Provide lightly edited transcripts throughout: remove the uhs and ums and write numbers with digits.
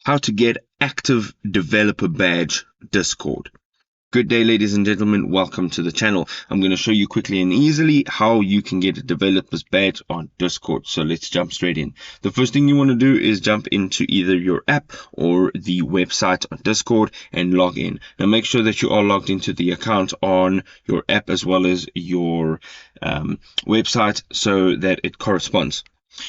How to get active developer badge Discord. Good day, ladies and gentlemen. Welcome to the channel. I'm going to show you quickly and easily how you can get a developer's badge on Discord. So let's jump straight in. The first thing you want to do is jump into either your app or the website on Discord and log in. Now make sure that you are logged into the account on your app as well as your website so that it corresponds.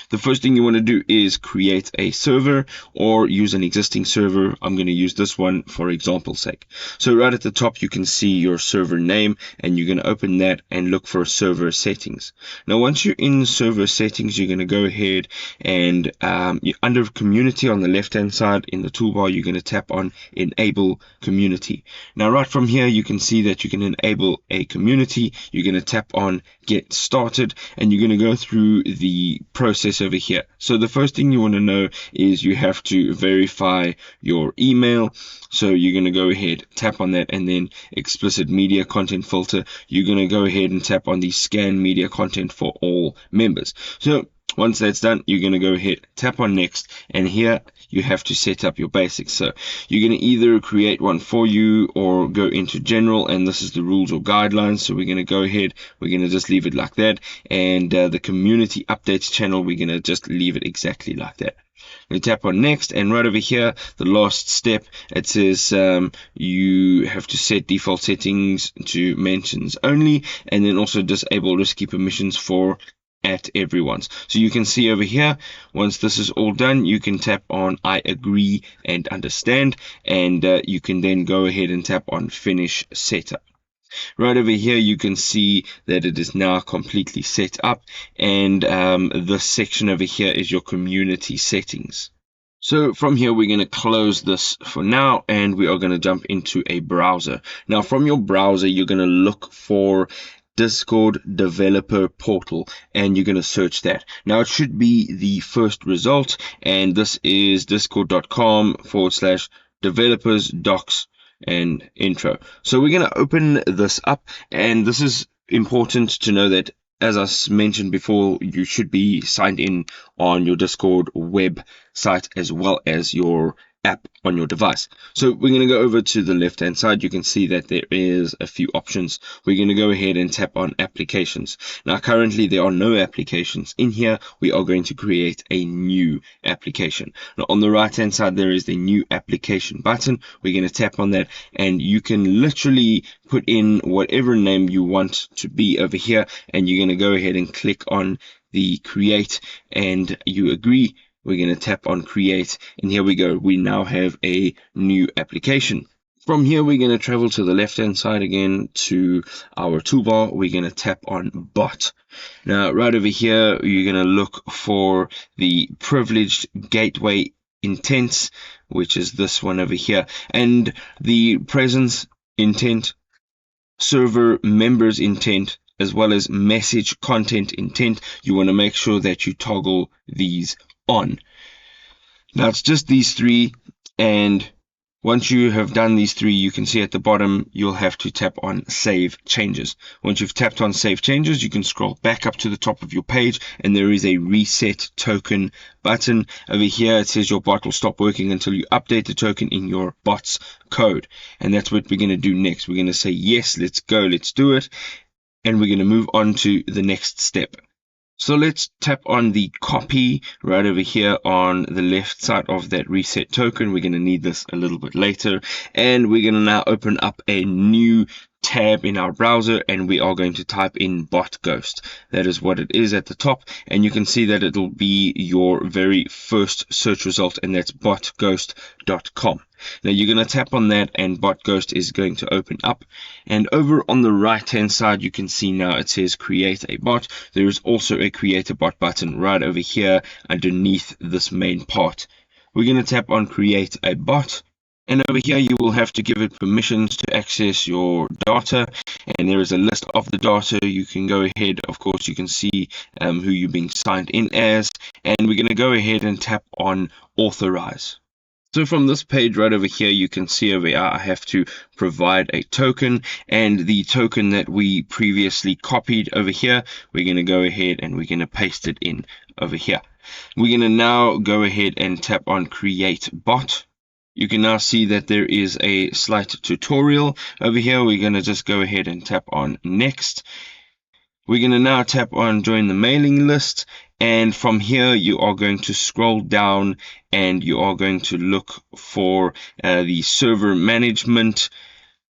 The first thing you want to do is create a server or use an existing server. I'm going to use this one for example's sake. So right at the top, you can see your server name and you're going to open that and look for server settings. Now, once you're in server settings, you're going to go ahead and under community on the left hand side in the toolbar, you're going to tap on enable community. Now, right from here, you can see that you can enable a community. You're going to tap on get started and you're going to go through the process over here. So the first thing you want to know is you have to verify your email. So you're going to go ahead, tap on that, and then explicit media content filter. You're going to go ahead and tap on the scan media content for all members. So once that's done, you're going to go ahead, tap on next, and here you have to set up your basics. So you're going to either create one for you or go into general, and this is the rules or guidelines. So we're going to go ahead, we're going to just leave it like that, and the community updates channel, we're going to just leave it exactly like that. We tap on next, and right over here, the last step, it says you have to set default settings to mentions only, and then also disable risky permissions for at everyone's. So you can see over here, once this is all done, you can tap on I agree and understand, and you can then go ahead and tap on finish setup. Right over here, you can see that it is now completely set up, and this section over here is your community settings. So from here, we're going to close this for now, and we are going to jump into a browser. Now from your browser, you're going to look for Discord developer portal, and you're going to search that. Now it should be the first result, and this is discord.com/developers docs and intro. So we're going to open this up, and this is important to know that, as I mentioned before, you should be signed in on your Discord website as well as your app on your device. So we're going to go over to the left hand side. You can see that there is a few options. We're going to go ahead and tap on applications. Now currently there are no applications in here. We are going to create a new application. Now on the right hand side there is the new application button. We're going to tap on that, and you can literally put in whatever name you want to be over here, and you're going to go ahead and click on the create, and you agree. We're going to tap on create, and here we go. We now have a new application. From here, we're going to travel to the left hand side again to our toolbar. We're going to tap on bot. Now right over here, you're going to look for the privileged gateway intents, which is this one over here, and the presence intent, server members intent, as well as message content intent. You want to make sure that you toggle these on. Now it's just these three, and once you have done these three, you can see at the bottom you'll have to tap on save changes. Once you've tapped on save changes, you can scroll back up to the top of your page, and there is a reset token button. Over here it says your bot will stop working until you update the token in your bot's code, and that's what we're going to do next. We're going to say yes, let's go, let's do it, and we're going to move on to the next step. So let's tap on the copy right over here on the left side of that reset token. We're going to need this a little bit later, and we're going to now open up a new tab in our browser, and we are going to type in BotGhost. That is what it is at the top, and you can see that it'll be your very first search result, and that's BotGhost.com. Now you're going to tap on that, and BotGhost is going to open up, and over on the right hand side you can see now it says create a bot. There is also a create a bot button right over here underneath this main part. We're going to tap on create a bot, and over here you will have to give it permissions to access your data, and there is a list of the data. You can go ahead, of course you can see who you're being signed in as, and we're going to go ahead and tap on authorize. So from this page right over here, you can see over here, I have to provide a token, and the token that we previously copied over here, we're going to go ahead and we're going to paste it in over here. We're going to now go ahead and tap on Create Bot. You can now see that there is a slight tutorial over here. We're going to just go ahead and tap on Next. We're going to now tap on Join the Mailing List. And from here, you are going to scroll down and you are going to look for the Server Management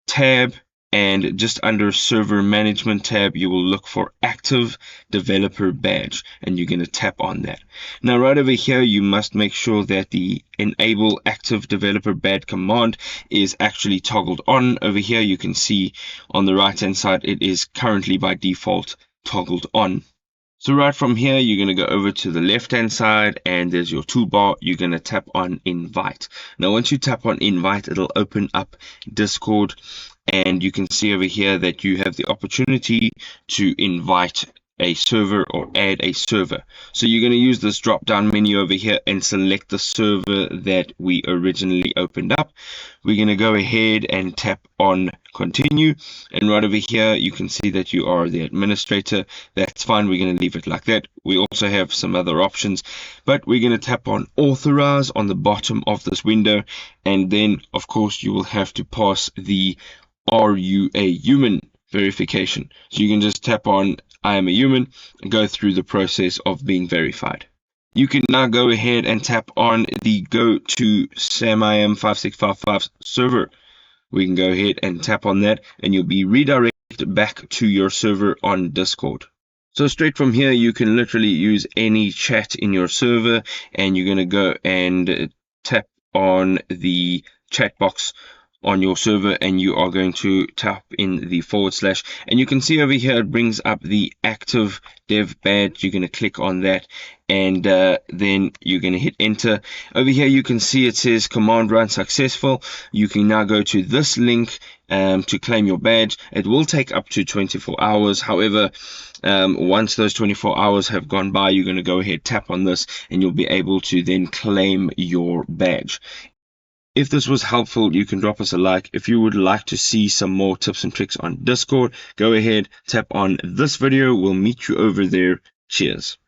tab. And just under Server Management tab, you will look for Active Developer Badge, and you're going to tap on that. Now, right over here, you must make sure that the Enable Active Developer Badge command is actually toggled on. Over here, you can see on the right-hand side, it is currently by default toggled on. So right from here, you're going to go over to the left-hand side and there's your toolbar. You're going to tap on Invite. Now, once you tap on Invite, it'll open up Discord. And you can see over here that you have the opportunity to invite a server or add a server. So you're going to use this drop down menu over here and select the server that we originally opened up. We're going to go ahead and tap on continue, and right over here you can see that you are the administrator. That's fine, we're going to leave it like that. We also have some other options, but we're going to tap on authorize on the bottom of this window, and then of course you will have to pass the "Are you a human?" verification. So you can just tap on "I am a human" and go through the process of being verified. You can now go ahead and tap on the Go to SamIam5655 server. We can go ahead and tap on that and you'll be redirected back to your server on Discord. So straight from here, you can literally use any chat in your server, and you're going to go and tap on the chat box on your server, and you are going to tap in the / and you can see over here it brings up the Active Dev Badge. You're going to click on that, and then you're going to hit enter. Over here you can see it says command run successful. You can now go to this link to claim your badge. It will take up to 24 hours. However, once those 24 hours have gone by, you're going to go ahead, tap on this, and you'll be able to then claim your badge. If this was helpful, you can drop us a like. If you would like to see some more tips and tricks on Discord, go ahead, tap on this video. We'll meet you over there. Cheers.